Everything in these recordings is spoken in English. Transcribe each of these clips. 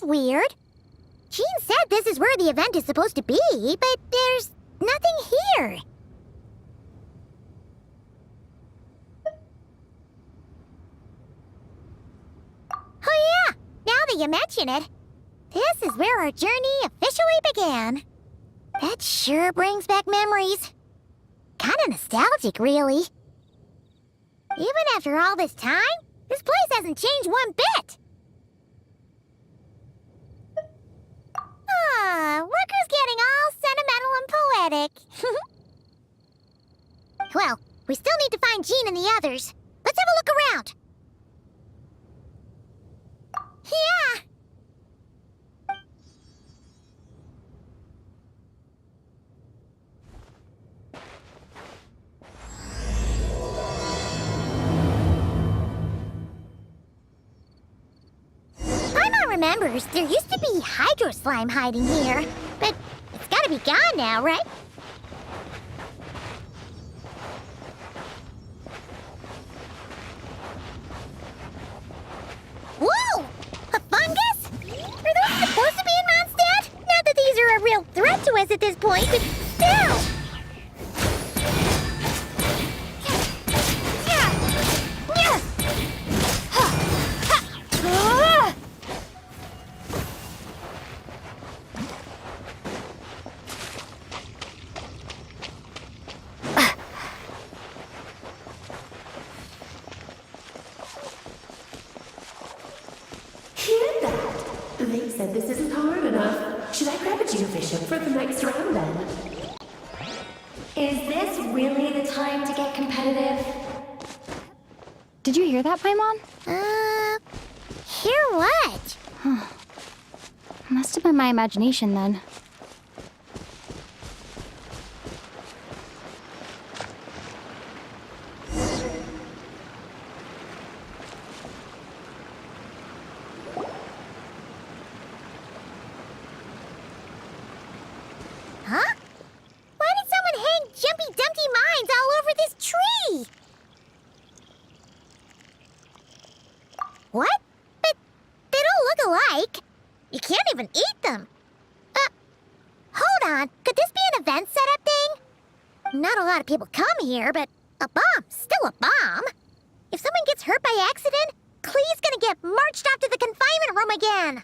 Weird. Jean said this is where the event is supposed to be, but there's nothing here. Oh yeah, now that you mention it, this is where our journey officially began. That sure brings back memories. Kinda nostalgic, really. Even after all this time, this place hasn't changed one bit. Look who's getting all sentimental and poetic. Well, we still need to find Jean and the others. Let's have a look around. Yeah. Remembers, there used to be hydro slime hiding here, but it's gotta be gone now, right? Whoa! A fungus? Are those supposed to be in Mondstadt? Not that these are a real threat to us at this point, but still! They said this isn't hard enough. Should I grab a geofishing for the next round then? Is this really the time to get competitive? Did you hear that, Paimon? Hear what? Must have been my imagination then. Huh? Why did someone hang Jumpy Dumpty mines all over this tree? What? But they don't look alike. You can't even eat them. Hold on. Could this be an event setup thing? Not a lot of people come here, but a bomb's still a bomb. If someone gets hurt by accident, Clee's gonna get marched off to the confinement room again.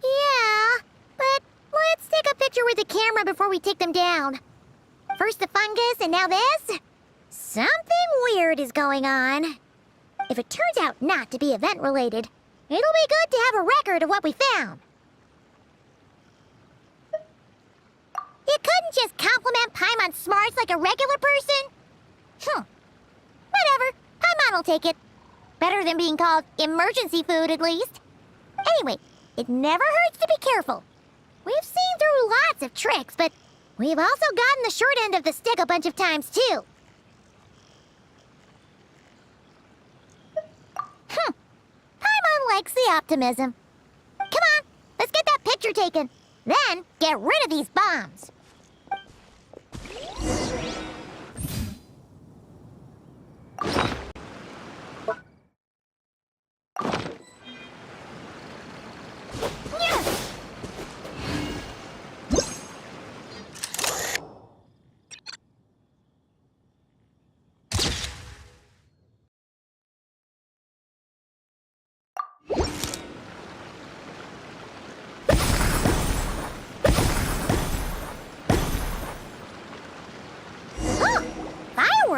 Yeah, but let's take a picture with the camera before we take them down. First the fungus, and now this? Something weird is going on. If it turns out not to be event-related, it'll be good to have a record of what we found. You couldn't just compliment Paimon's smarts like a regular person? Whatever. Paimon will take it. Better than being called emergency food, at least. Anyway, it never hurts to be careful. We've seen through lots of tricks, but we've also gotten the short end of the stick a bunch of times, too. Paimon likes the optimism. Come on, let's get that picture taken. Then, get rid of these bombs.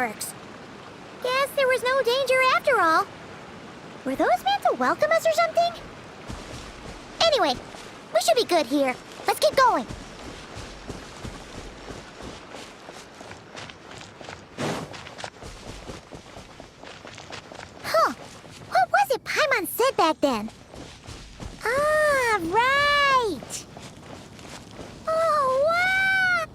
fireworks. Guess there was no danger after all. Were those meant to welcome us or something? Anyway, we should be good here. Let's keep going. Huh. What was it Paimon said back then? Ah, right. Oh, wow.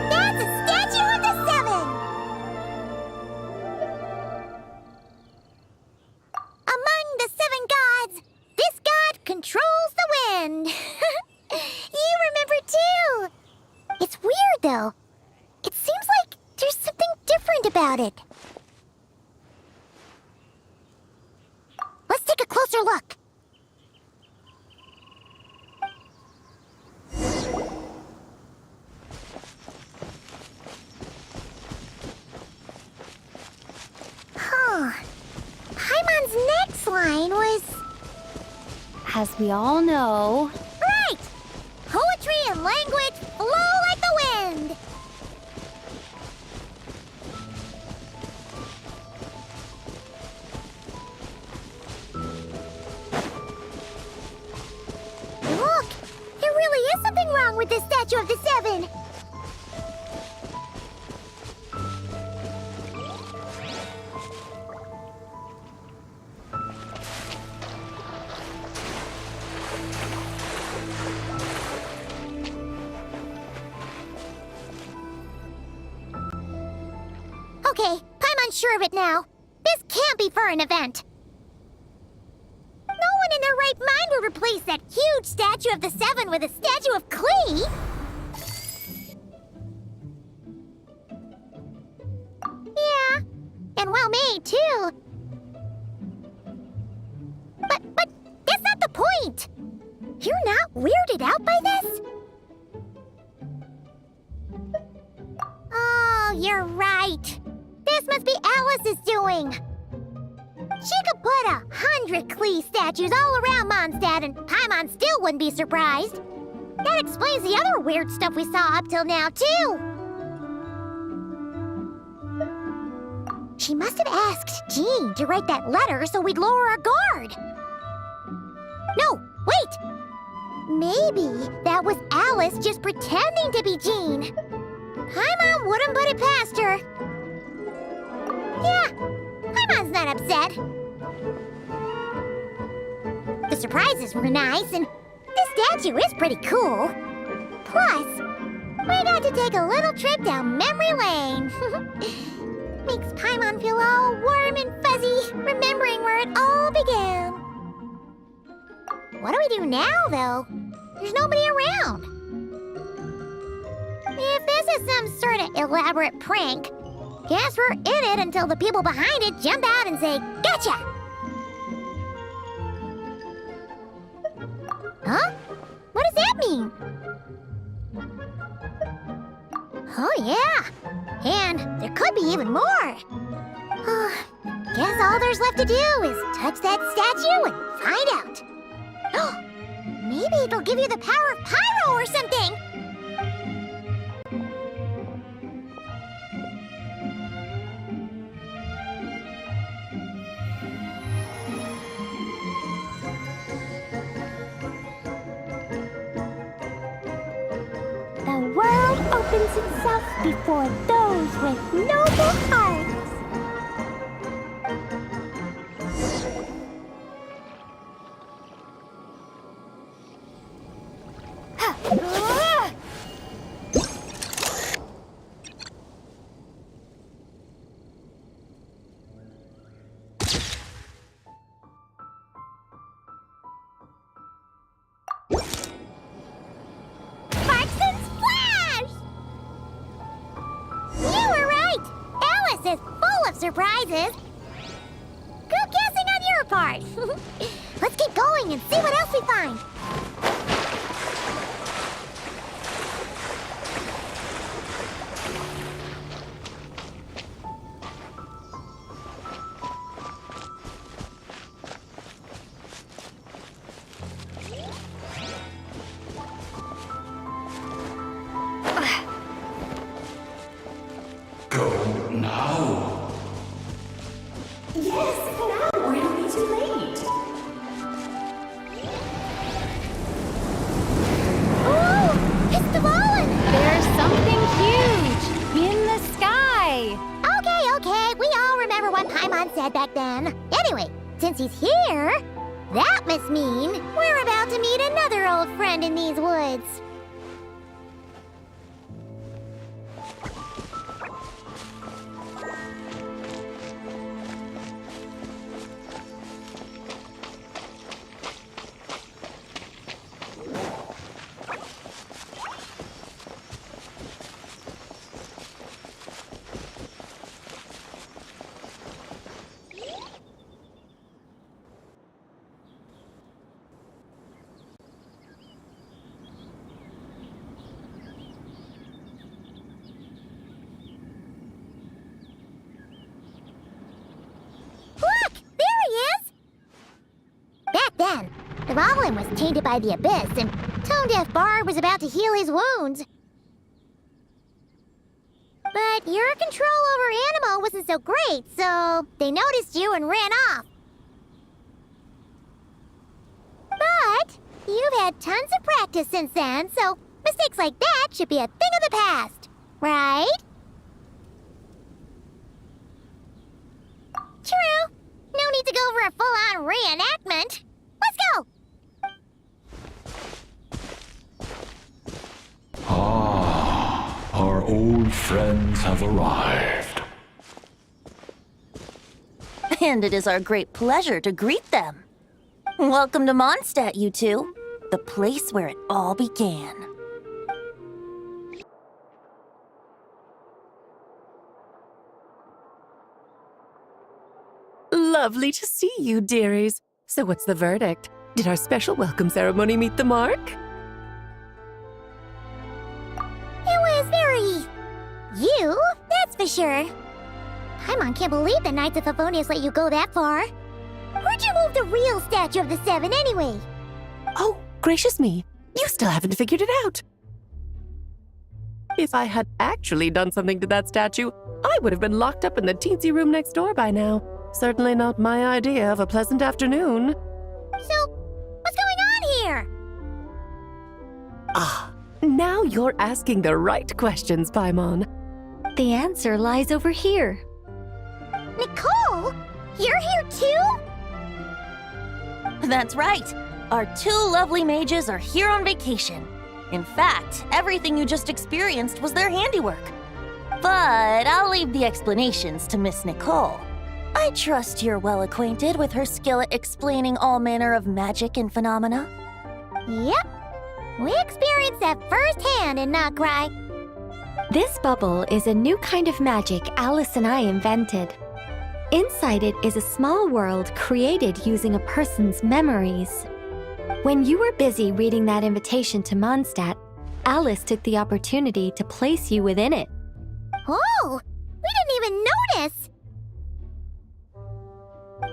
That's a statue of the Seven. Among the seven gods, this god controls the wind. You remember too. It's weird though. It seems like there's something different about it. Let's take a closer look. Huh. Paimon's next line was... As we all know, Right! Poetry and language flow like the wind! Look! There really is something wrong with this statue of the Seven! Okay, Paimon's sure of it now. This can't be for an event. No one in their right mind would replace that huge statue of the Seven with a statue of Klee. Yeah, and well made too. But that's not the point. You're not weirded out by this? Oh, you're right. This must be Alice's doing. She could put 100 Klee statues all around Mondstadt and Paimon still wouldn't be surprised. That explains the other weird stuff we saw up till now, too. She must have asked Jean to write that letter so we'd lower our guard. No, wait! Maybe that was Alice just pretending to be Jean. Paimon wouldn't put it past her. Yeah, Paimon's not upset. The surprises were nice, and this statue is pretty cool. Plus, we got to take a little trip down memory lane. Makes Paimon feel all warm and fuzzy, remembering where it all began. What do we do now, though? There's nobody around. If this is some sort of elaborate prank, guess we're in it until the people behind it jump out and say, "Gotcha!" Huh? What does that mean? Oh, yeah. And there could be even more. Guess all there's left to do is touch that statue and find out. Maybe it'll give you the power of pyro or something. The world opens itself before those with noble hearts. Surprises. Good guessing on your part. Let's keep going and see what else we find. since he's here, that must mean we're about to meet another old friend in these woods. Then, the Goblin was tainted by the Abyss, and Tone-Deaf Bard was about to heal his wounds. But your control over Animo wasn't so great, so they noticed you and ran off. But you've had tons of practice since then, so mistakes like that should be a thing of the past, right? True. No need to go for a full-on reenactment. Let's go! Ah, our old friends have arrived. And it is our great pleasure to greet them. Welcome to Mondstadt, you two. The place where it all began. Lovely to see you, dearies. So what's the verdict? Did our special welcome ceremony meet the mark? It was very... you, that's for sure. Paimon can't believe the Knights of Favonius let you go that far. Where'd you move the real statue of the Seven anyway? Oh, gracious me. You still haven't figured it out. If I had actually done something to that statue, I would have been locked up in the teensy room next door by now. Certainly not my idea of a pleasant afternoon. So, what's going on here? Ah, now you're asking the right questions, Paimon. The answer lies over here. Nicole? You're here too? That's right. Our two lovely mages are here on vacation. In fact, everything you just experienced was their handiwork. But I'll leave the explanations to Miss Nicole. I trust you're well acquainted with her skill at explaining all manner of magic and phenomena. Yep. We experienced that firsthand in Noctry. This bubble is a new kind of magic Alice and I invented. Inside it is a small world created using a person's memories. When you were busy reading that invitation to Mondstadt, Alice took the opportunity to place you within it. Oh, we didn't even notice.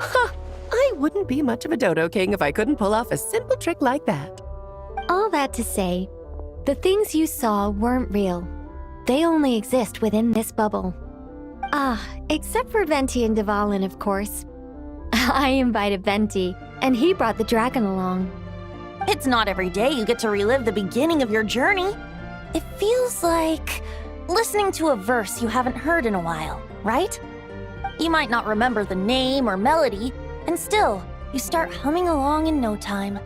Huh, I wouldn't be much of a dodo king if I couldn't pull off a simple trick like that. All that to say, the things you saw weren't real. They only exist within this bubble. Ah, except for Venti and Dvalin, of course. I invited Venti, and he brought the dragon along. It's not every day you get to relive the beginning of your journey. It feels like listening to a verse you haven't heard in a while, right? You might not remember the name or melody, and still, you start humming along in no time.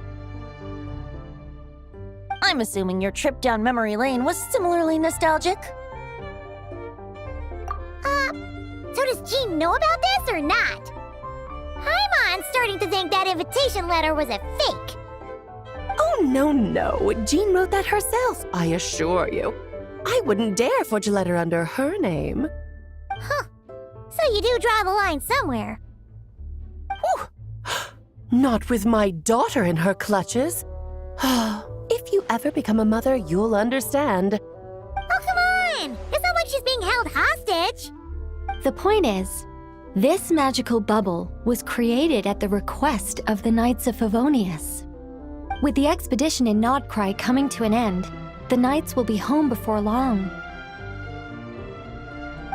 I'm assuming your trip down memory lane was similarly nostalgic. So does Jean know about this or not? Paimon's starting to think that invitation letter was a fake. Oh, no. Jean wrote that herself, I assure you. I wouldn't dare forge a letter under her name. Huh. So you do draw the line somewhere. Whew. Not with my daughter in her clutches. If you ever become a mother, you'll understand. Oh, come on! It's not like she's being held hostage. The point is, this magical bubble was created at the request of the Knights of Favonius. With the expedition in Nodcry coming to an end, the Knights will be home before long.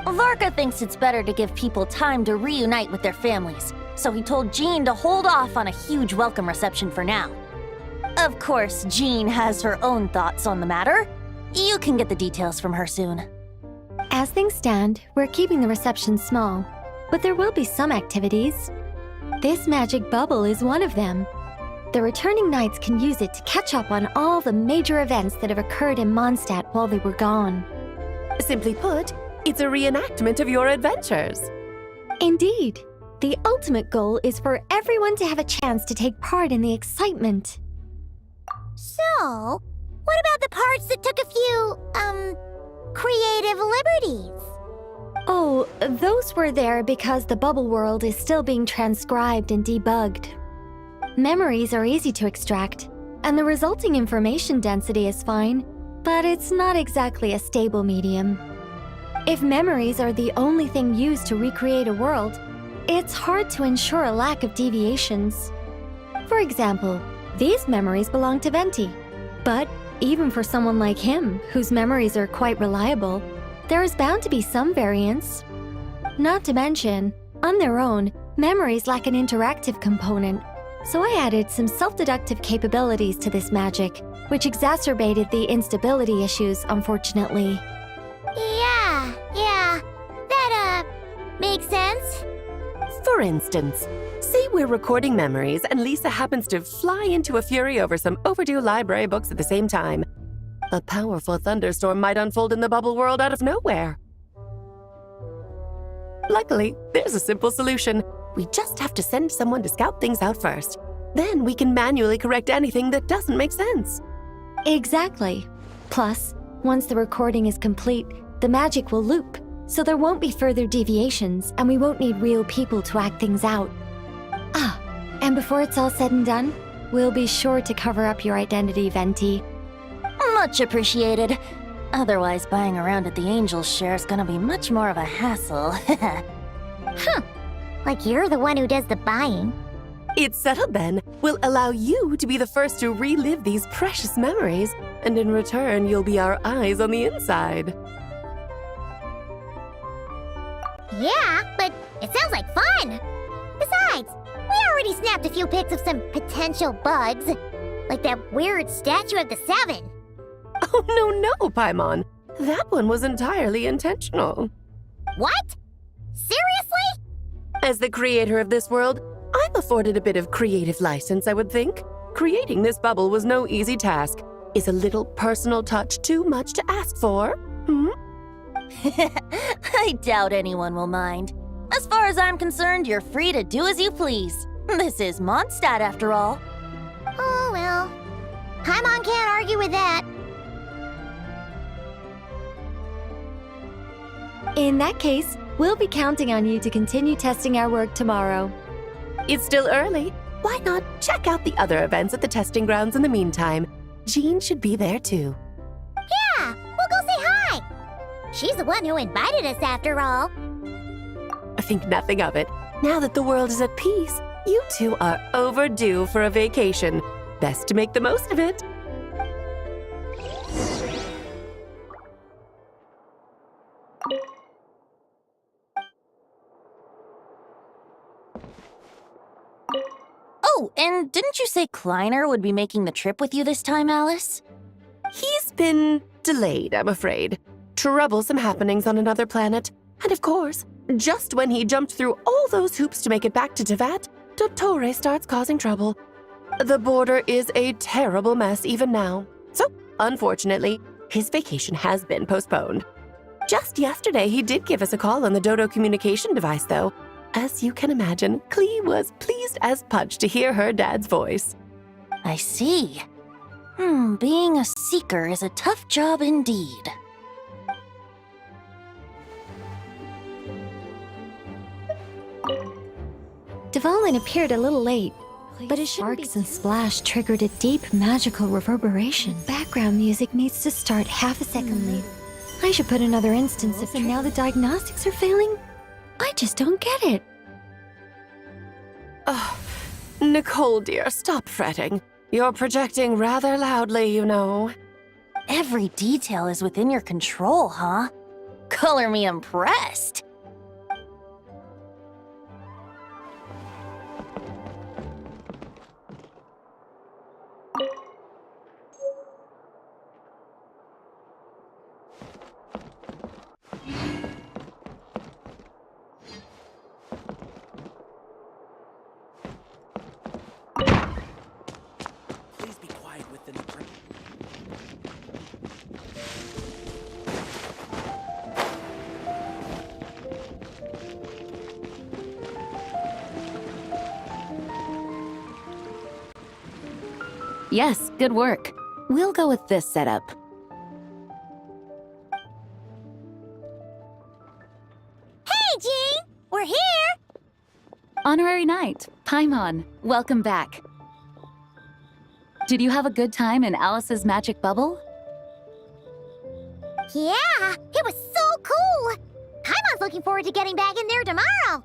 Varka thinks it's better to give people time to reunite with their families, so he told Jean to hold off on a huge welcome reception for now. Of course, Jean has her own thoughts on the matter. You can get the details from her soon. As things stand, we're keeping the reception small, but there will be some activities. This magic bubble is one of them. The returning knights can use it to catch up on all the major events that have occurred in Mondstadt while they were gone. Simply put, it's a reenactment of your adventures. Indeed. The ultimate goal is for everyone to have a chance to take part in the excitement. So, what about the parts that took a few, creative liberties? Oh, those were there because the bubble world is still being transcribed and debugged. Memories are easy to extract, and the resulting information density is fine, but it's not exactly a stable medium. If memories are the only thing used to recreate a world, it's hard to ensure a lack of deviations. For example, these memories belong to Venti, but even for someone like him, whose memories are quite reliable, there is bound to be some variance. Not to mention, on their own, memories lack an interactive component, so I added some self-deductive capabilities to this magic, which exacerbated the instability issues, unfortunately. Yeah, that, makes sense. For instance, say we're recording memories and Lisa happens to fly into a fury over some overdue library books at the same time. A powerful thunderstorm might unfold in the bubble world out of nowhere. Luckily, there's a simple solution. We just have to send someone to scout things out first. Then we can manually correct anything that doesn't make sense. Exactly. Plus, once the recording is complete, the magic will loop, so there won't be further deviations, and we won't need real people to act things out. Ah, and before it's all said and done, we'll be sure to cover up your identity, Venti. Much appreciated. Otherwise, buying around at the Angel's share is gonna be much more of a hassle. Like you're the one who does the buying. It's settled then. We'll allow you to be the first to relive these precious memories, and in return, you'll be our eyes on the inside. Yeah, but it sounds like fun! Besides, we already snapped a few pics of some potential bugs, like that weird statue of the Seven. Oh, no, Paimon. That one was entirely intentional. What? Seriously? As the creator of this world, I'm afforded a bit of creative license, I would think. Creating this bubble was no easy task. Is a little personal touch too much to ask for? I doubt anyone will mind. As far as I'm concerned, you're free to do as you please. This is Mondstadt, after all. Oh, well. Paimon can't argue with that. In that case, we'll be counting on you to continue testing our work tomorrow. It's still early. Why not check out the other events at the testing grounds in the meantime? Jean should be there too. Yeah, we'll go say hi. She's the one who invited us after all. Think nothing of it. Now that the world is at peace, you two are overdue for a vacation. Best to make the most of it. Oh, and didn't you say Kleiner would be making the trip with you this time, Alice? He's been delayed, I'm afraid. Troublesome happenings on another planet. And of course, just when he jumped through all those hoops to make it back to Tevat, Dottore starts causing trouble. The border is a terrible mess even now. So, unfortunately, his vacation has been postponed. Just yesterday, he did give us a call on the Dodo communication device, though. As you can imagine, Klee was pleased as punch to hear her dad's voice. I see. Being a seeker is a tough job indeed. Dvalin appeared a little late, but his sparks and splash triggered a deep magical reverberation. Background music needs to start half a second late. I should put another instance of and now the diagnostics are failing? I just don't get it. Oh, Nicole, dear, stop fretting. You're projecting rather loudly, you know. Every detail is within your control, huh? Color me impressed. Yes, good work. We'll go with this setup. Hey, Jean! We're here! Honorary Knight, Paimon, welcome back. Did you have a good time in Alice's magic bubble? Yeah, it was so cool! Paimon's looking forward to getting back in there tomorrow!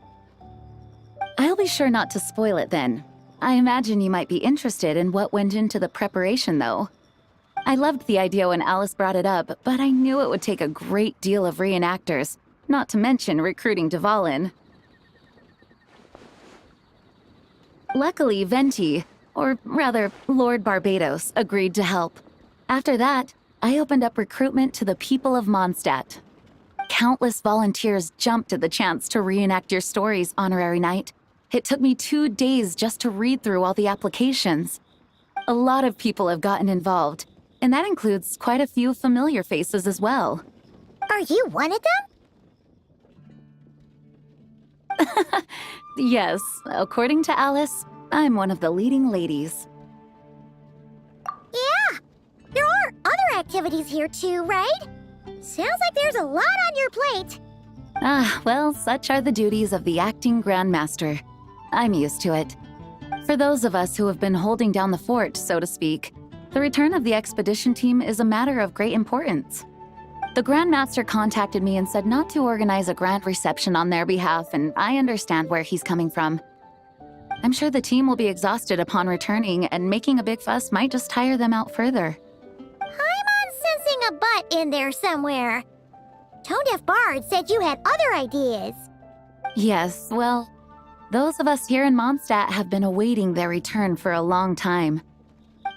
I'll be sure not to spoil it then. I imagine you might be interested in what went into the preparation, though. I loved the idea when Alice brought it up, but I knew it would take a great deal of reenactors, not to mention recruiting Dvalin. Luckily, Venti, or rather, Lord Barbados, agreed to help. After that, I opened up recruitment to the people of Mondstadt. Countless volunteers jumped at the chance to reenact your stories, Honorary Knight. It took me 2 days just to read through all the applications. A lot of people have gotten involved, and that includes quite a few familiar faces as well. Are you one of them? Yes, according to Alice, I'm one of the leading ladies. Yeah! There are other activities here too, right? Sounds like there's a lot on your plate. Well, such are the duties of the acting Grandmaster. I'm used to it. For those of us who have been holding down the fort, so to speak, the return of the expedition team is a matter of great importance. The Grandmaster contacted me and said not to organize a grand reception on their behalf, and I understand where he's coming from. I'm sure the team will be exhausted upon returning, and making a big fuss might just tire them out further. I'm sensing a butt in there somewhere. Tone-deaf Bard said you had other ideas. Yes, well, those of us here in Mondstadt have been awaiting their return for a long time.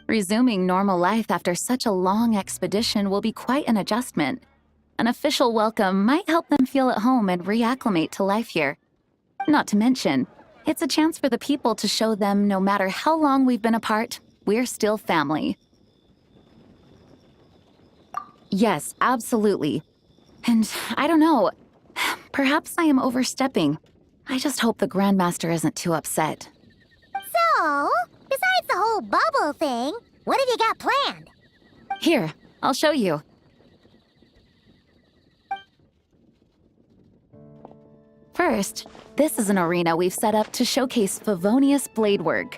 Resuming normal life after such a long expedition will be quite an adjustment. An official welcome might help them feel at home and reacclimate to life here. Not to mention, it's a chance for the people to show them no matter how long we've been apart, we're still family. Yes, absolutely. And I don't know, perhaps I am overstepping. I just hope the Grandmaster isn't too upset. So, besides the whole bubble thing, what have you got planned? Here, I'll show you. First, this is an arena we've set up to showcase Favonius blade work.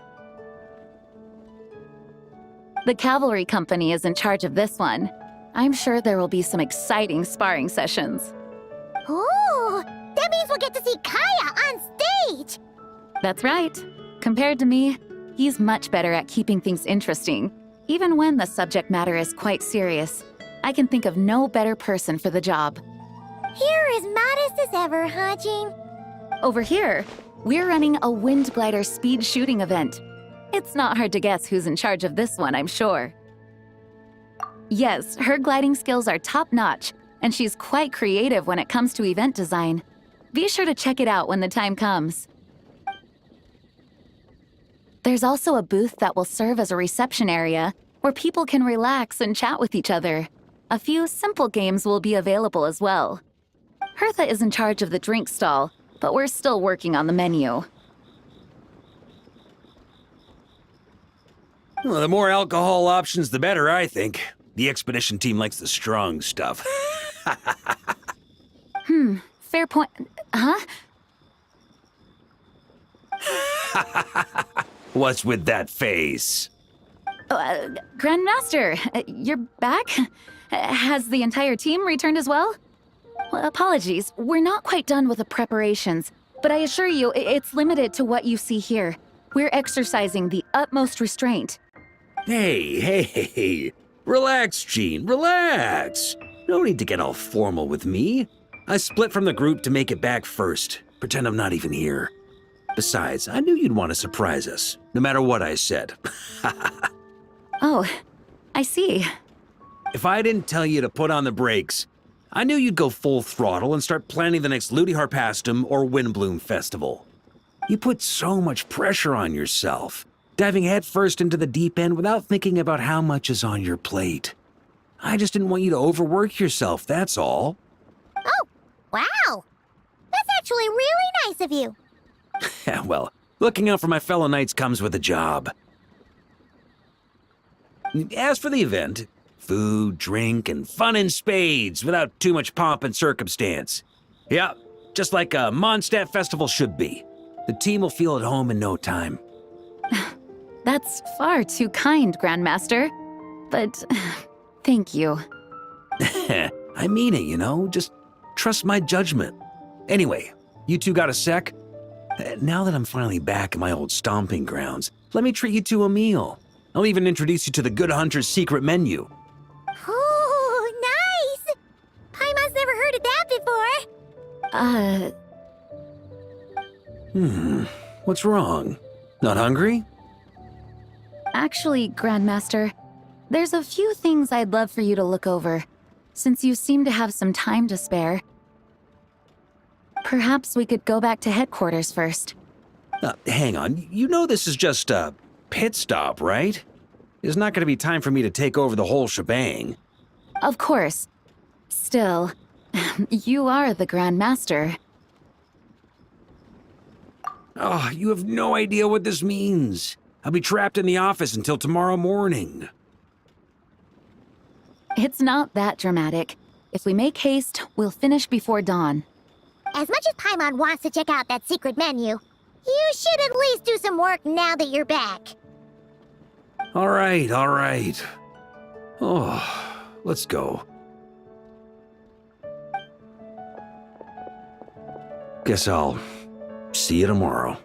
The cavalry company is in charge of this one. I'm sure there will be some exciting sparring sessions. Ooh, that means we'll get to see Kaya on stage! That's right. Compared to me, he's much better at keeping things interesting, even when the subject matter is quite serious. I can think of no better person for the job. You're as modest as ever, huh, Jean? Over here, we're running a wind glider speed shooting event. It's not hard to guess who's in charge of this one, I'm sure. Yes, her gliding skills are top-notch, and she's quite creative when it comes to event design. Be sure to check it out when the time comes. There's also a booth that will serve as a reception area where people can relax and chat with each other. A few simple games will be available as well. Hertha is in charge of the drink stall, but we're still working on the menu. Well, the more alcohol options, the better, I think. The expedition team likes the strong stuff. Fair point. Huh? What's with that face? Grandmaster, you're back? Has the entire team returned as well? Well, apologies, we're not quite done with the preparations, but I assure you, it's limited to what you see here. We're exercising the utmost restraint. Hey. Relax, Jean, relax. No need to get all formal with me. I split from the group to make it back first. Pretend I'm not even here. Besides, I knew you'd want to surprise us, no matter what I said. Oh, I see. If I didn't tell you to put on the brakes, I knew you'd go full throttle and start planning the next Ludi Harpastum or Windbloom Festival. You put so much pressure on yourself, diving headfirst into the deep end without thinking about how much is on your plate. I just didn't want you to overwork yourself, that's all. Oh, wow! That's actually really nice of you. Well, looking out for my fellow knights comes with a job. As for the event, food, drink, and fun in spades without too much pomp and circumstance. Yeah, just like a Mondstadt festival should be. The team will feel at home in no time. That's far too kind, Grandmaster. But thank you. I mean it, you know? Just trust my judgment. Anyway, you two got a sec? Now that I'm finally back in my old stomping grounds, let me treat you to a meal. I'll even introduce you to the Good Hunter's secret menu. Ooh, nice! Paimon's never heard of that before. What's wrong? Not hungry? Actually, Grandmaster, there's a few things I'd love for you to look over, since you seem to have some time to spare. Perhaps we could go back to headquarters first. Hang on, you know this is just a pit stop, right? There's not going to be time for me to take over the whole shebang. Of course. Still, you are the Grandmaster. Oh, you have no idea what this means. I'll be trapped in the office until tomorrow morning. It's not that dramatic. If we make haste, we'll finish before dawn. As much as Paimon wants to check out that secret menu, you should at least do some work now that you're back. All right, all right. Oh, let's go. Guess I'll see you tomorrow.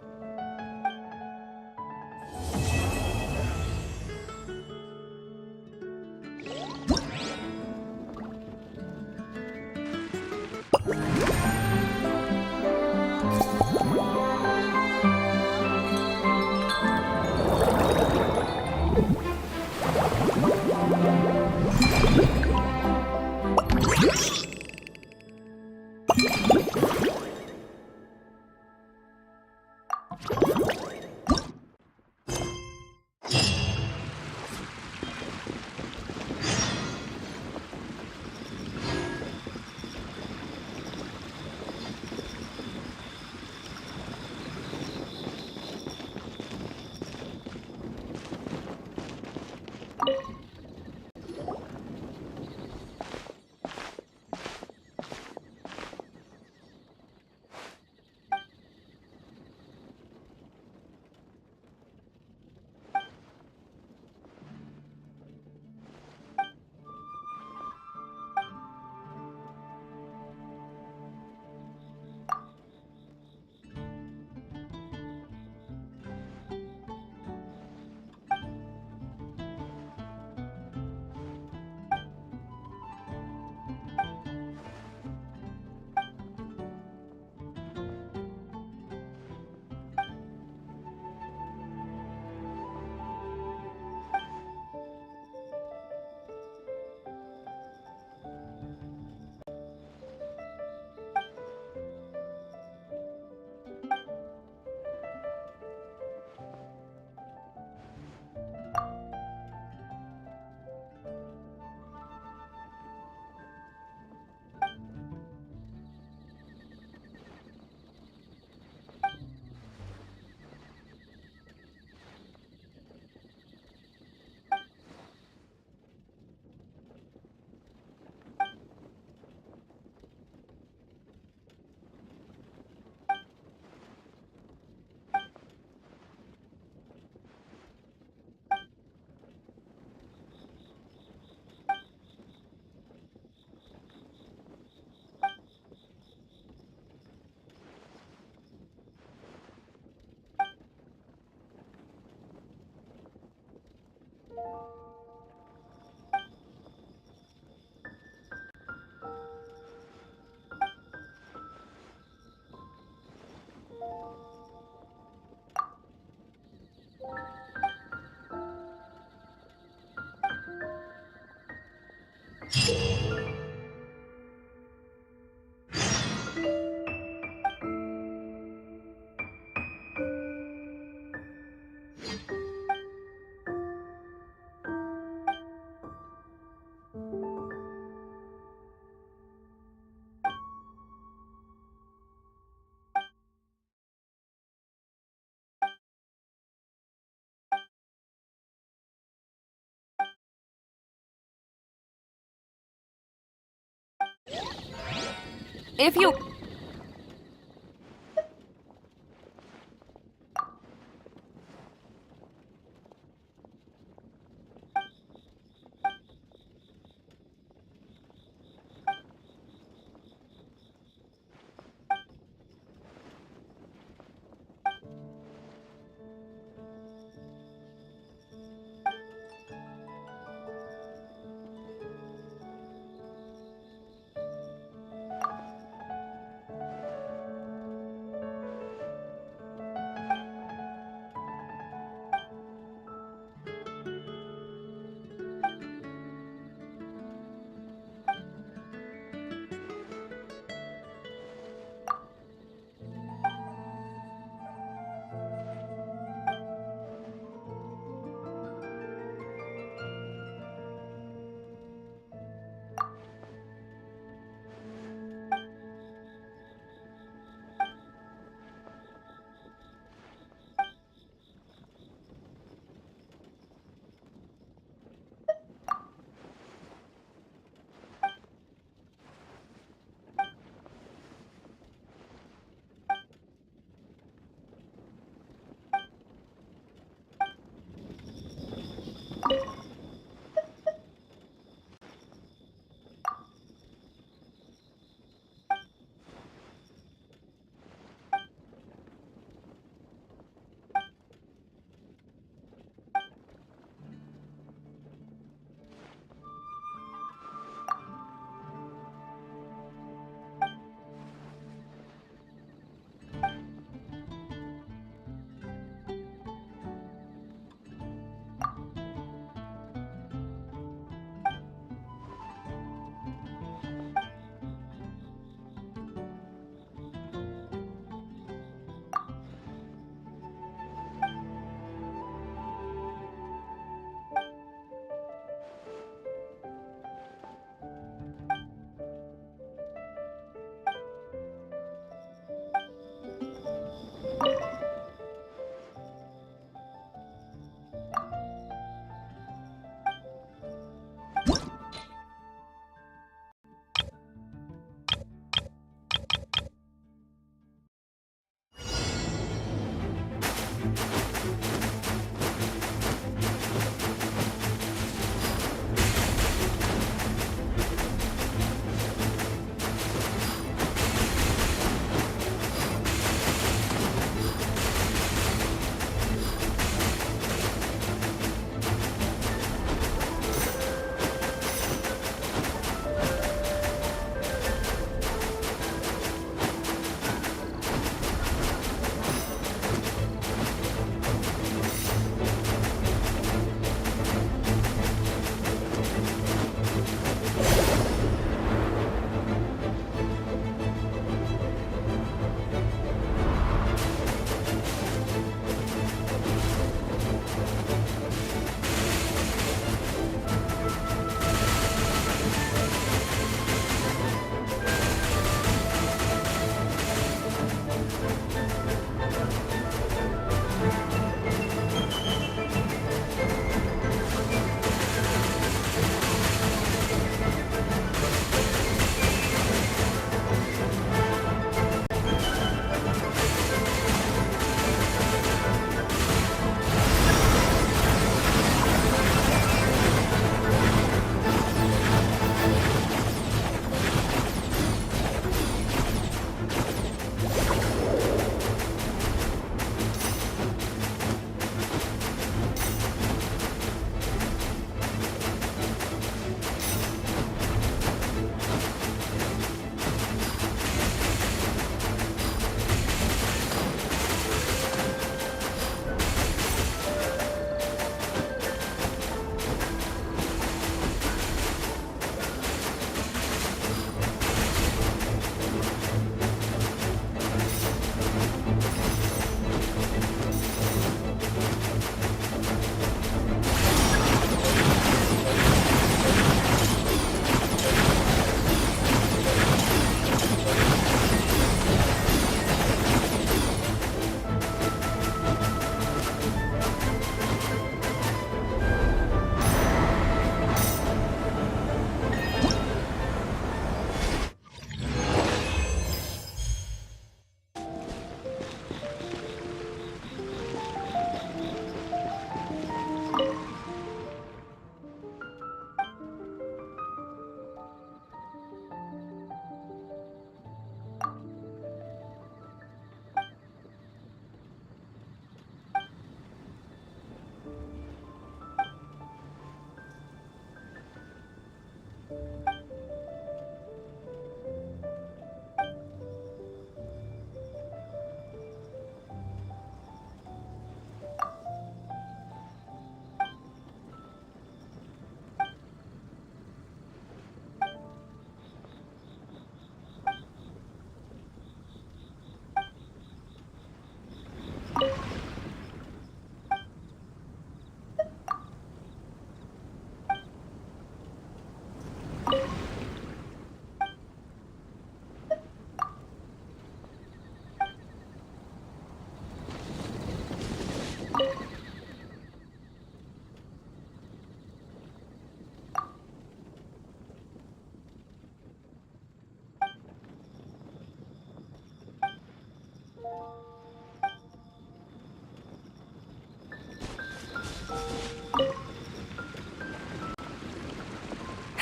If you...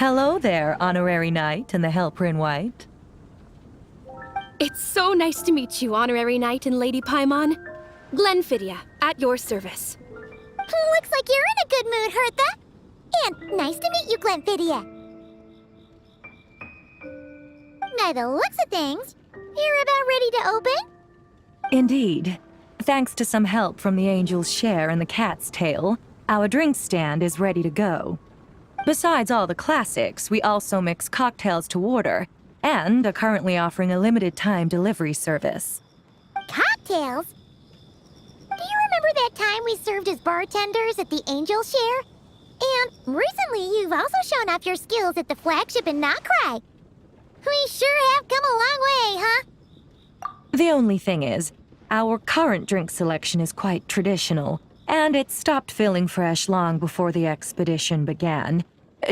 Hello there, Honorary Knight and the Helper in White. It's so nice to meet you, Honorary Knight and Lady Paimon. Glenfidia, at your service. Looks like you're in a good mood, Hertha. And nice to meet you, Glenfidia. By the looks of things, you're about ready to open? Indeed. Thanks to some help from the Angel's Share and the Cat's Tail, our drink stand is ready to go. Besides all the classics, we also mix cocktails to order, and are currently offering a limited-time delivery service. Cocktails? Do you remember that time we served as bartenders at the Angel Share? And recently you've also shown off your skills at the flagship in Nocrai. We sure have come a long way, huh? The only thing is, our current drink selection is quite traditional, and it stopped feeling fresh long before the expedition began.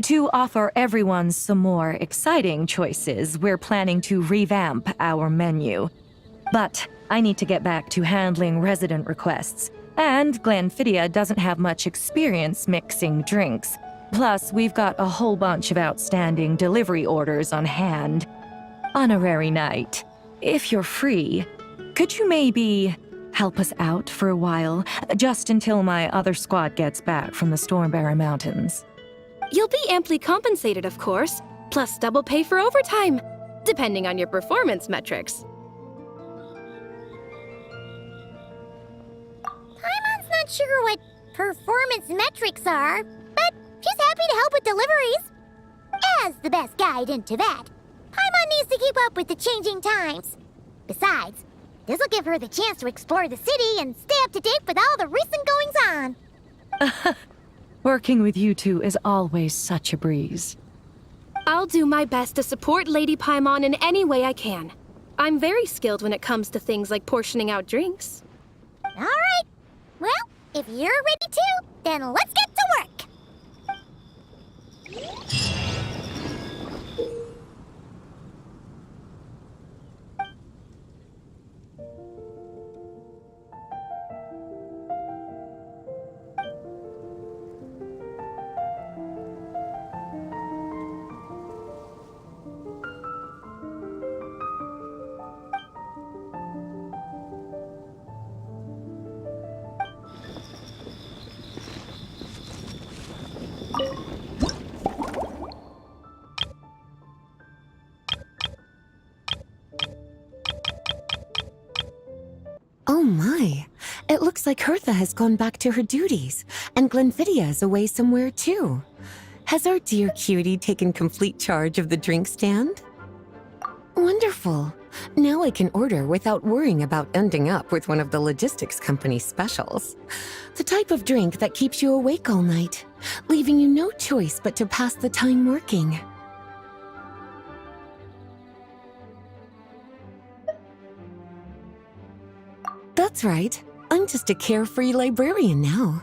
To offer everyone some more exciting choices, we're planning to revamp our menu. But I need to get back to handling resident requests, and Glenfidia doesn't have much experience mixing drinks. Plus, we've got a whole bunch of outstanding delivery orders on hand. Honorary Knight, if you're free, could you maybe help us out for a while, just until my other squad gets back from the Stormbearer Mountains? You'll be amply compensated, of course, plus double pay for overtime, depending on your performance metrics. Paimon's not sure what performance metrics are, but she's happy to help with deliveries. As the best guide into that, Paimon needs to keep up with the changing times. Besides, this'll give her the chance to explore the city and stay up to date with all the recent goings-on. Working with you two is always such a breeze. I'll do my best to support Lady Paimon in any way I can. I'm very skilled when it comes to things like portioning out drinks. All right. Well, if you're ready to, then let's get to work. Oh my, it looks like Hertha has gone back to her duties, and Glenfidia is away somewhere too. Has our dear cutie taken complete charge of the drink stand? Wonderful. Now I can order without worrying about ending up with one of the logistics company's specials. The type of drink that keeps you awake all night, leaving you no choice but to pass the time working. That's right. I'm just a carefree librarian now.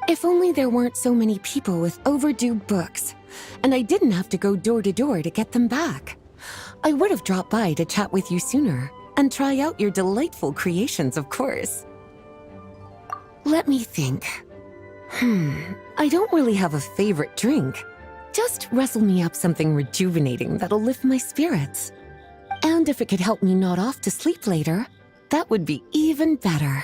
If only there weren't so many people with overdue books, and I didn't have to go door to door to get them back. I would have dropped by to chat with you sooner, and try out your delightful creations, of course. Let me think. I don't really have a favorite drink. Just wrestle me up something rejuvenating that'll lift my spirits. And if it could help me nod off to sleep later, that would be even better.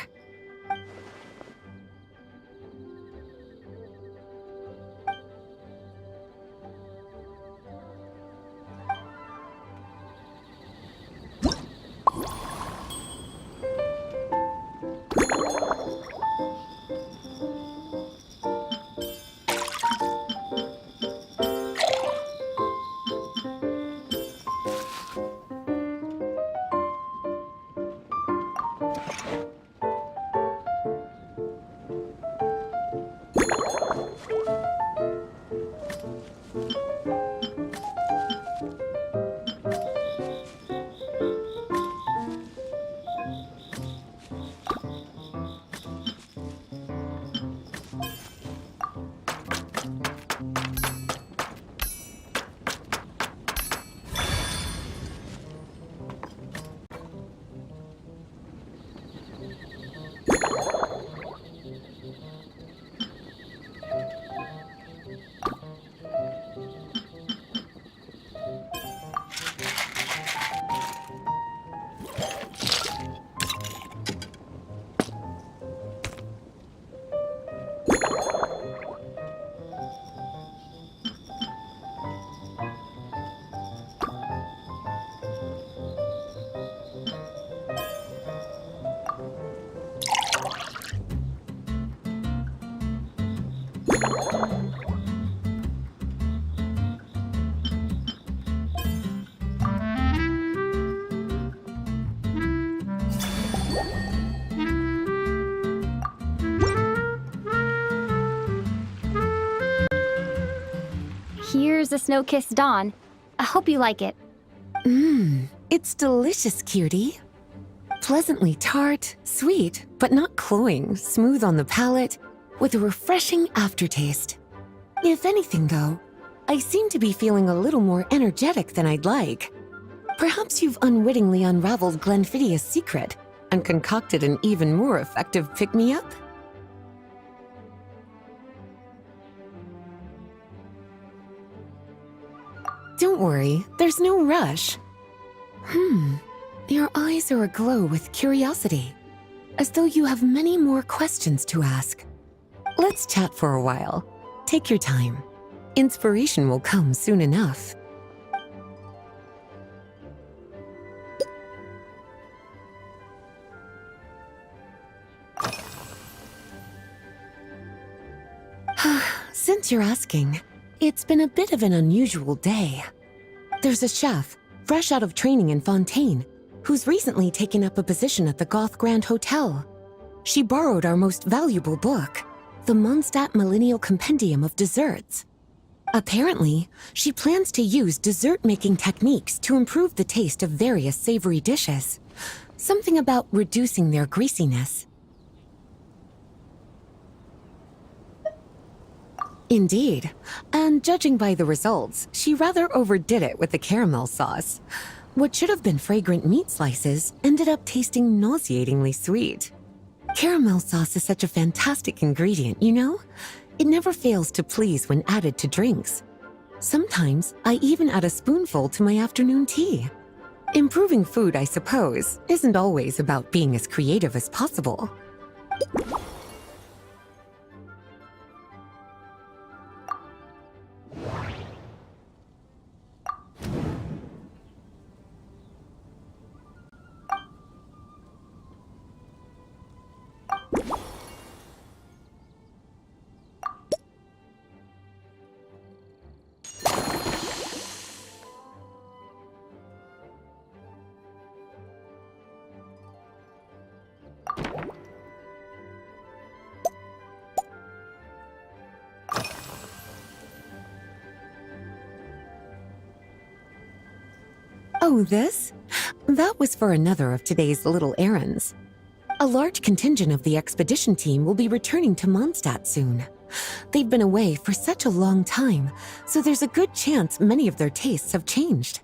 Here's a snow-kissed dawn. I hope you like it. It's delicious, cutie. Pleasantly tart, sweet, but not cloying, smooth on the palate, with a refreshing aftertaste. If anything, though, I seem to be feeling a little more energetic than I'd like. Perhaps you've unwittingly unraveled Glenfiddia's secret and concocted an even more effective pick-me-up? Don't worry, there's no rush. Your eyes are aglow with curiosity, as though you have many more questions to ask. Let's chat for a while. Take your time. Inspiration will come soon enough. Since you're asking, it's been a bit of an unusual day. There's a chef, fresh out of training in Fontaine, who's recently taken up a position at the Goth Grand Hotel. She borrowed our most valuable book, the Mondstadt Millennial Compendium of Desserts. Apparently, she plans to use dessert-making techniques to improve the taste of various savory dishes. Something about reducing their greasiness. Indeed, and judging by the results, she rather overdid it with the caramel sauce. What should have been fragrant meat slices ended up tasting nauseatingly sweet. Caramel sauce is such a fantastic ingredient, you know? It never fails to please when added to drinks. Sometimes I even add a spoonful to my afternoon tea. Improving food, I suppose, isn't always about being as creative as possible. Oh, this? That was for another of today's little errands. A large contingent of the expedition team will be returning to Mondstadt soon. They've been away for such a long time, so there's a good chance many of their tastes have changed.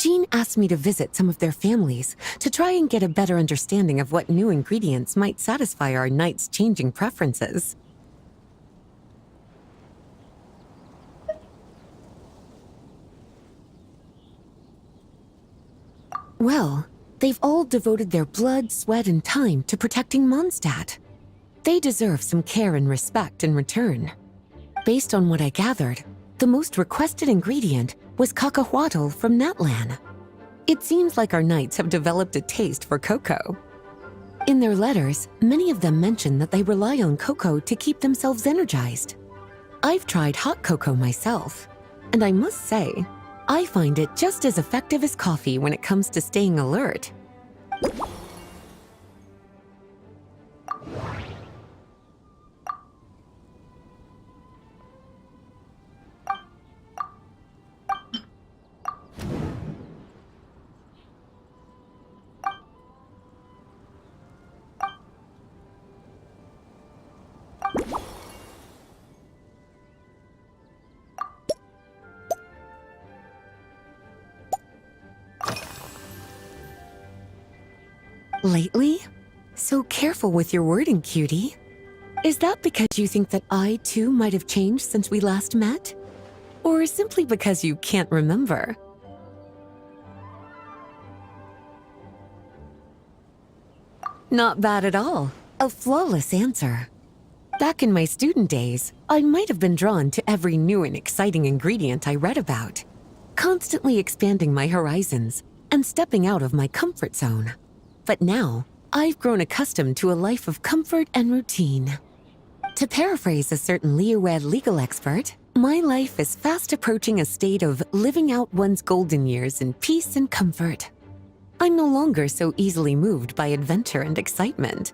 Jean asked me to visit some of their families to try and get a better understanding of what new ingredients might satisfy our knights' changing preferences. Well, they've all devoted their blood, sweat, and time to protecting Mondstadt. They deserve some care and respect in return. Based on what I gathered, the most requested ingredient was cacahuatl from Natlan. It seems like our knights have developed a taste for cocoa. In their letters, many of them mention that they rely on cocoa to keep themselves energized. I've tried hot cocoa myself, and I must say, I find it just as effective as coffee when it comes to staying alert. Lately? So careful with your wording, cutie. Is that because you think that I, too, might have changed since we last met? Or simply because you can't remember? Not bad at all. A flawless answer. Back in my student days, I might have been drawn to every new and exciting ingredient I read about, constantly expanding my horizons and stepping out of my comfort zone. But now, I've grown accustomed to a life of comfort and routine. To paraphrase a certain Leo-Ed legal expert, my life is fast approaching a state of living out one's golden years in peace and comfort. I'm no longer so easily moved by adventure and excitement.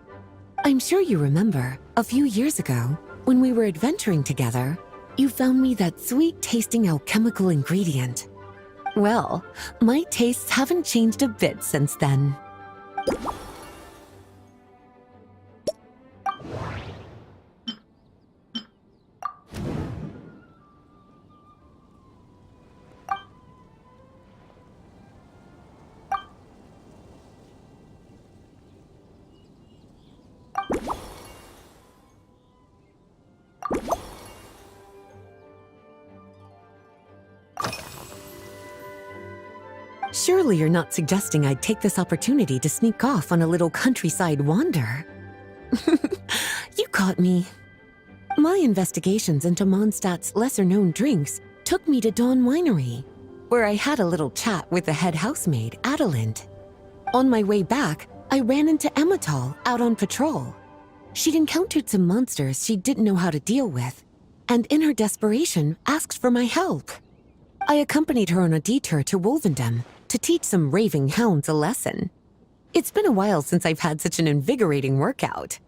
I'm sure you remember, a few years ago, when we were adventuring together, you found me that sweet-tasting alchemical ingredient. Well, my tastes haven't changed a bit since then. Surely you're not suggesting I'd take this opportunity to sneak off on a little countryside wander. You caught me. My investigations into Mondstadt's lesser-known drinks took me to Dawn Winery, where I had a little chat with the head housemaid, Adelind. On my way back, I ran into Emmetall out on patrol. She'd encountered some monsters she didn't know how to deal with, and in her desperation, asked for my help. I accompanied her on a detour to Wolvendom to teach some raving hounds a lesson. It's been a while since I've had such an invigorating workout.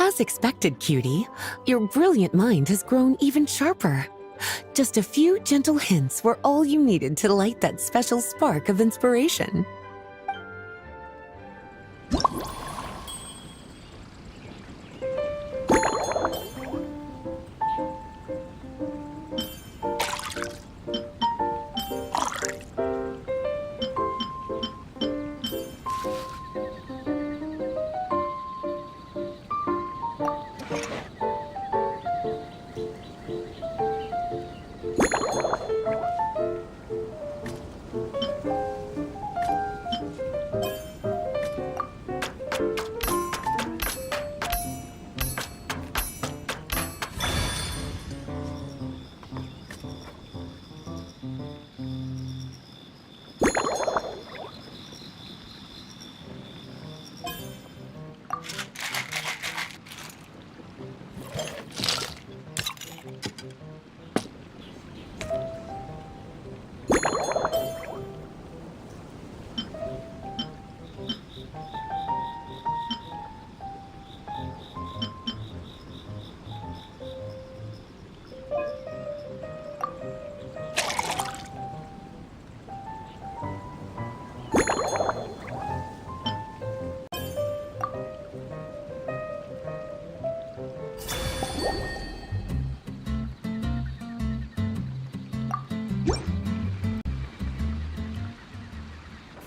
As expected, cutie, your brilliant mind has grown even sharper. Just a few gentle hints were all you needed to light that special spark of inspiration.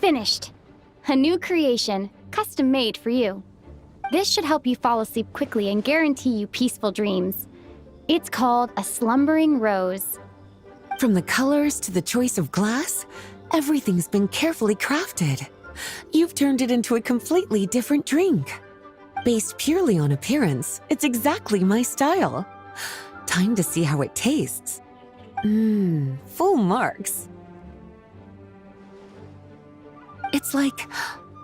Finished. A new creation, custom made for you. This should help you fall asleep quickly and guarantee you peaceful dreams. It's called a slumbering rose. From the colors to the choice of glass, everything's been carefully crafted. You've turned it into a completely different drink. Based purely on appearance, it's exactly my style. Time to see how it tastes. Full marks. It's like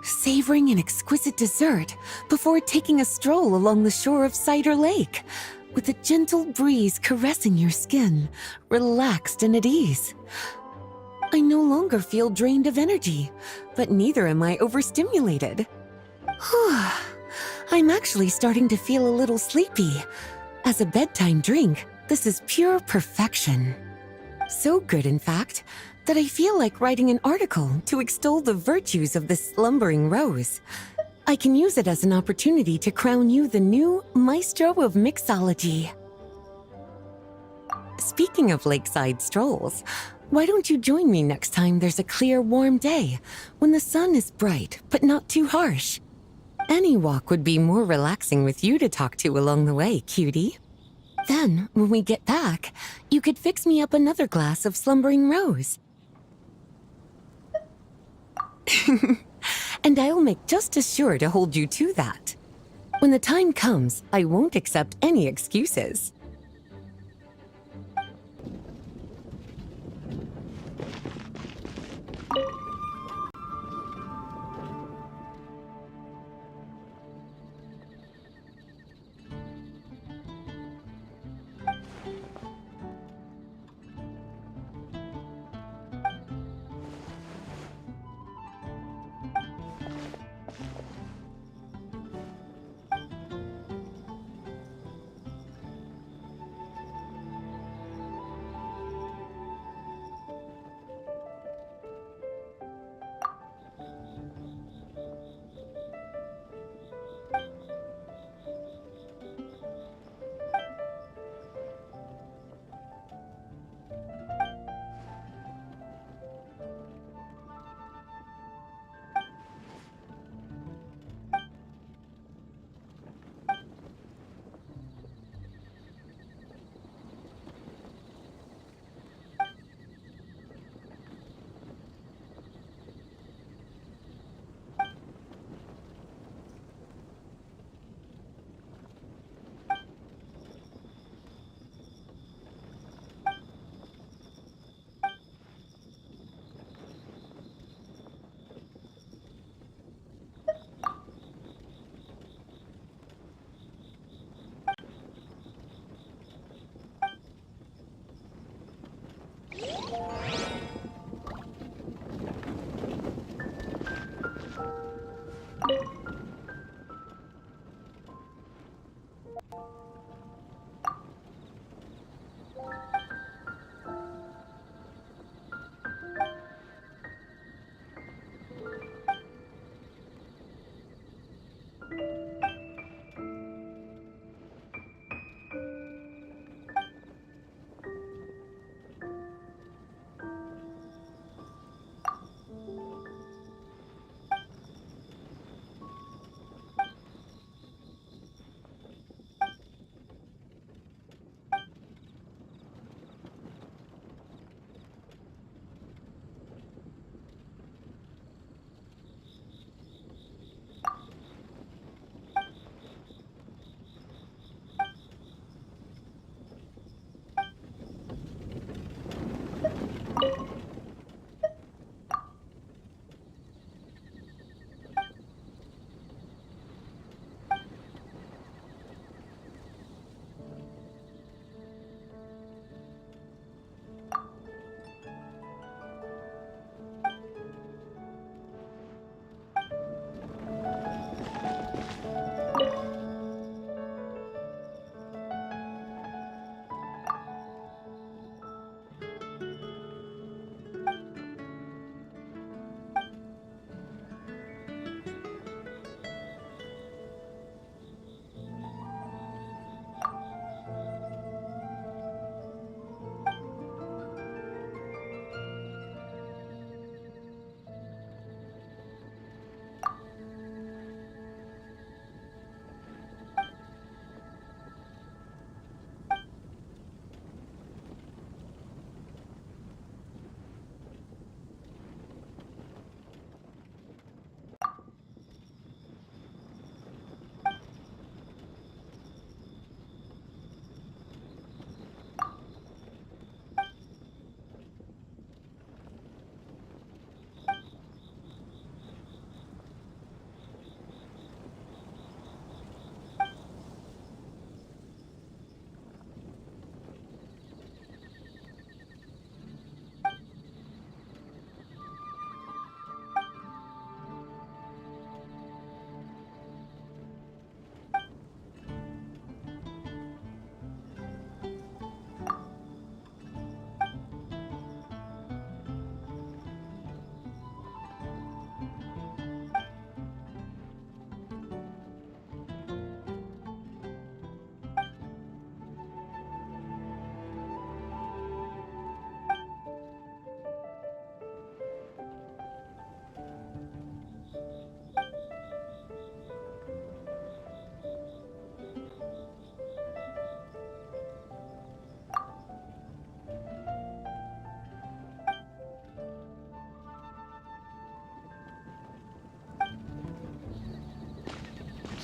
savoring an exquisite dessert before taking a stroll along the shore of Cider Lake, with a gentle breeze caressing your skin, relaxed and at ease. I no longer feel drained of energy, but neither am I overstimulated. I'm actually starting to feel a little sleepy. As a bedtime drink, this is pure perfection. So good, in fact, that I feel like writing an article to extol the virtues of this slumbering rose. I can use it as an opportunity to crown you the new Maestro of Mixology. Speaking of lakeside strolls, why don't you join me next time there's a clear, warm day, when the sun is bright but not too harsh? Any walk would be more relaxing with you to talk to along the way, cutie. Then, when we get back, you could fix me up another glass of slumbering rose. And I'll make just as sure to hold you to that. When the time comes, I won't accept any excuses.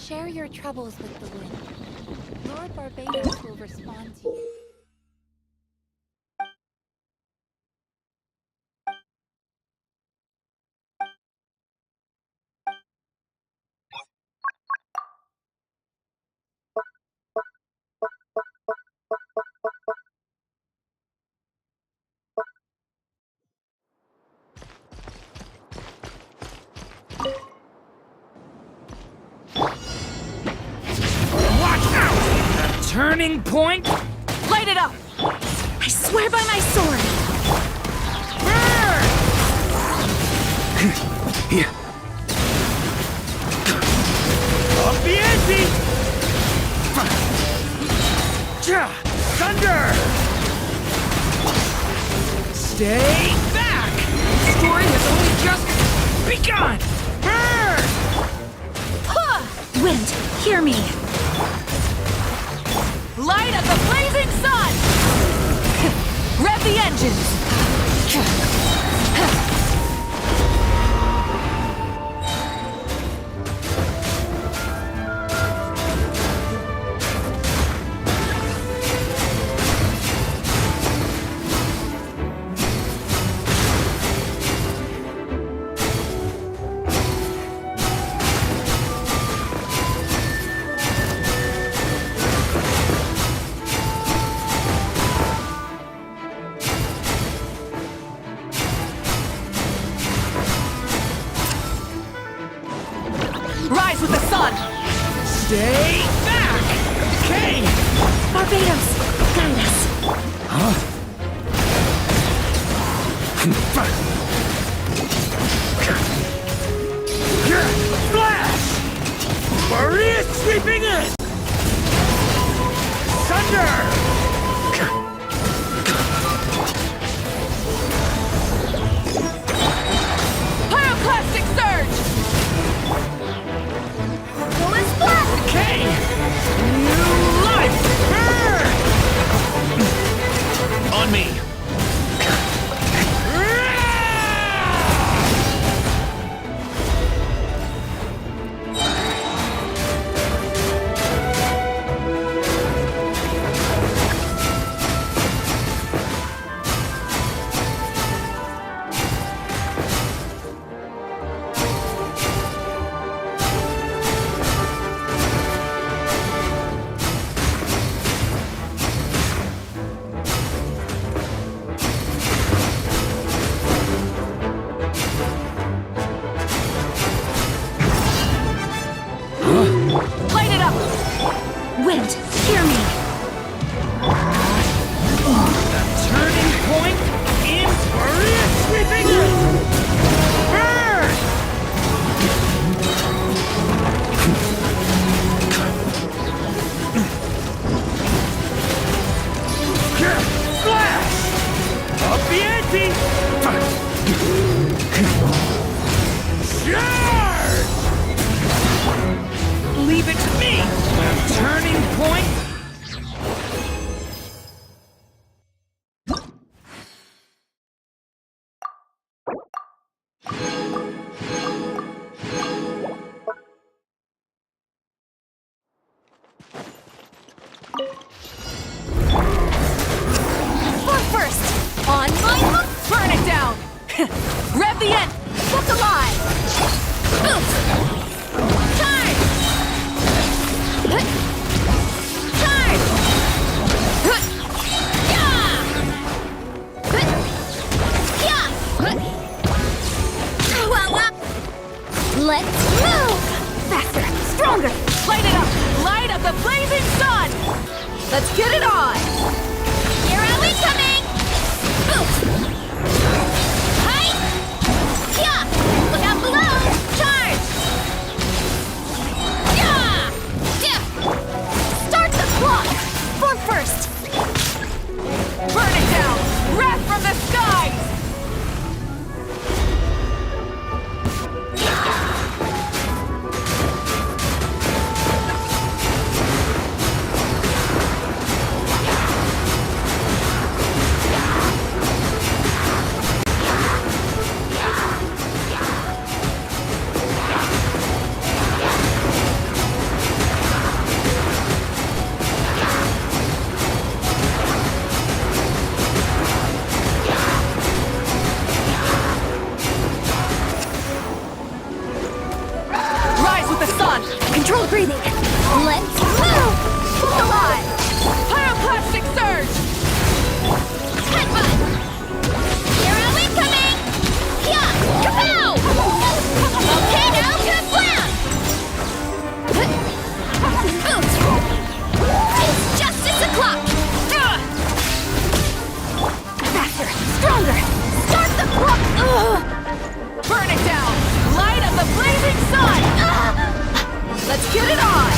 Share your troubles with the wind. Lord Barbados will respond to you. Turning point? Light it up! I swear by my sword! Up the ante! Thunder! Stay back! The story has only just begun! Wind, hear me! Light up the blazing sun! Rev the engines! Rise with the sun! Stay back! Okay! Barbados, guide us! Flash! Maria sweeping in! Thunder! Pyroclastic surge! Okay! New life! On me! Light it up! Wind, hear me! The turning point in Maria sweeping in! Flash! Up the ante! Charge! Leave it to me! The turning point! Form first! On my hook! Burn it down! Rev the end! Look alive! Boot! Charge! Charge! Let's move! Faster! Stronger! Light it up! Light up the blazing sun! Let's get it on! Here are we coming! Boot! Hi! Yeah! Look out below! Charge! Yeah! Yeah! Start the clock! Form first! Burn it down! Wrath from the skies! Put it on!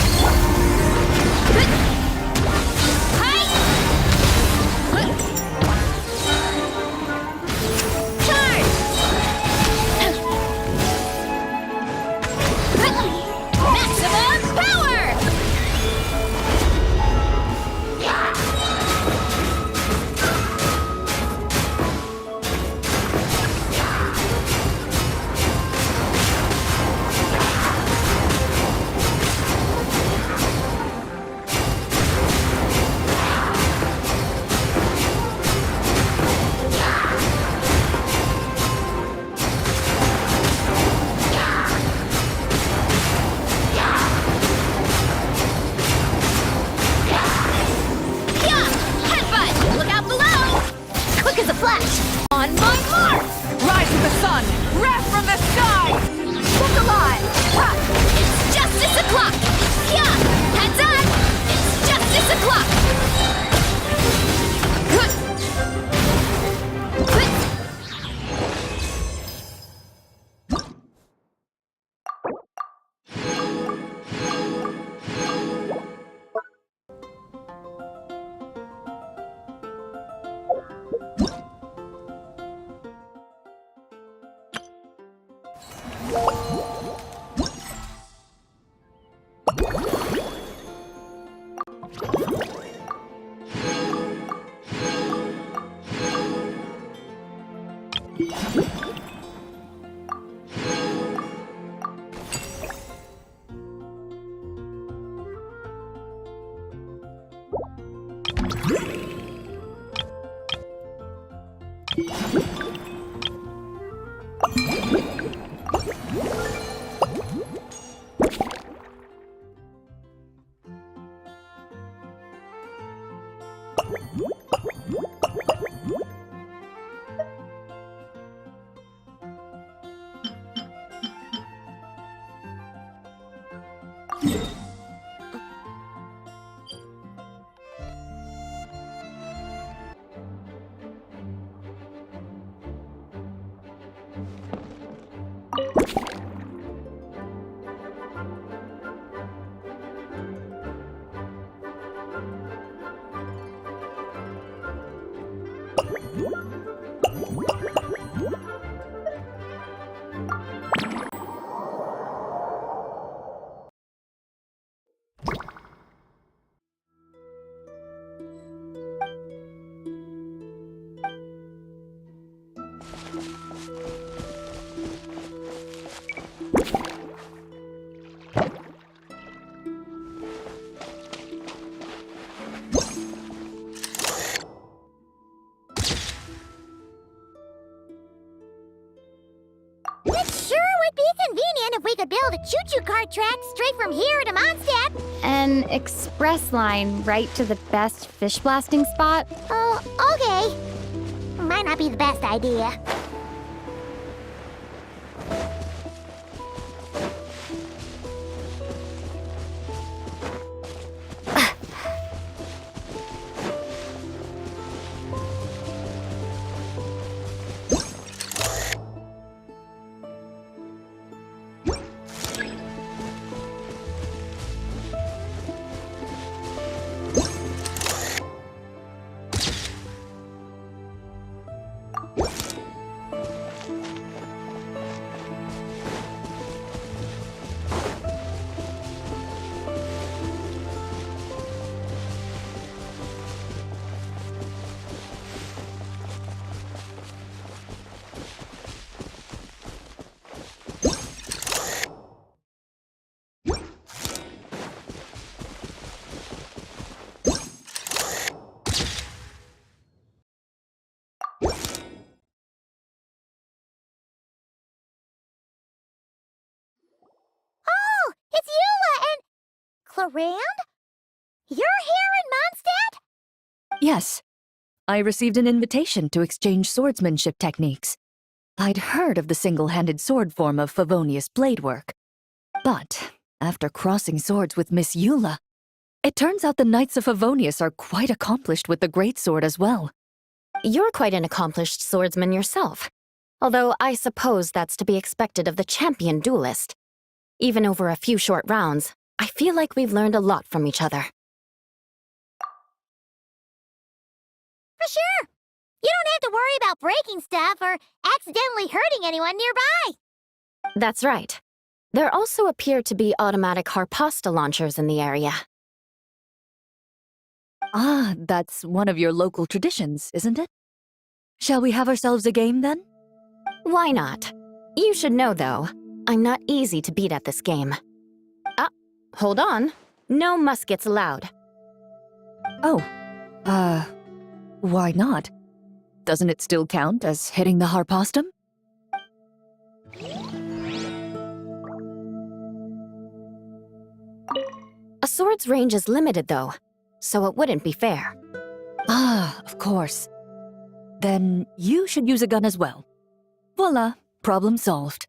Maximum power! On my mark! Rise with the sun! Wrath from the sky! Look alive! Ha! It's justice o'clock! Yeah! Heads up! It's justice o'clock! We could build a choo-choo cart track straight from here to Mondstadt. An express line right to the best fish blasting spot? Oh, okay. Might not be the best idea. Clarand? You're here in Mondstadt? Yes. I received an invitation to exchange swordsmanship techniques. I'd heard of the single-handed sword form of Favonius blade work. But, after crossing swords with Miss Eula, it turns out the Knights of Favonius are quite accomplished with the greatsword as well. You're quite an accomplished swordsman yourself. Although I suppose that's to be expected of the champion duelist. Even over a few short rounds, I feel like we've learned a lot from each other. For sure. You don't have to worry about breaking stuff or accidentally hurting anyone nearby. That's right. There also appear to be automatic harpasta launchers in the area. Ah, that's one of your local traditions, isn't it? Shall we have ourselves a game then? Why not? You should know, though, I'm not easy to beat at this game. Ah, hold on. No muskets allowed. Oh, why not? Doesn't it still count as hitting the harpastum? A sword's range is limited, though, so it wouldn't be fair. Ah, of course. Then you should use a gun as well. Voila, problem solved.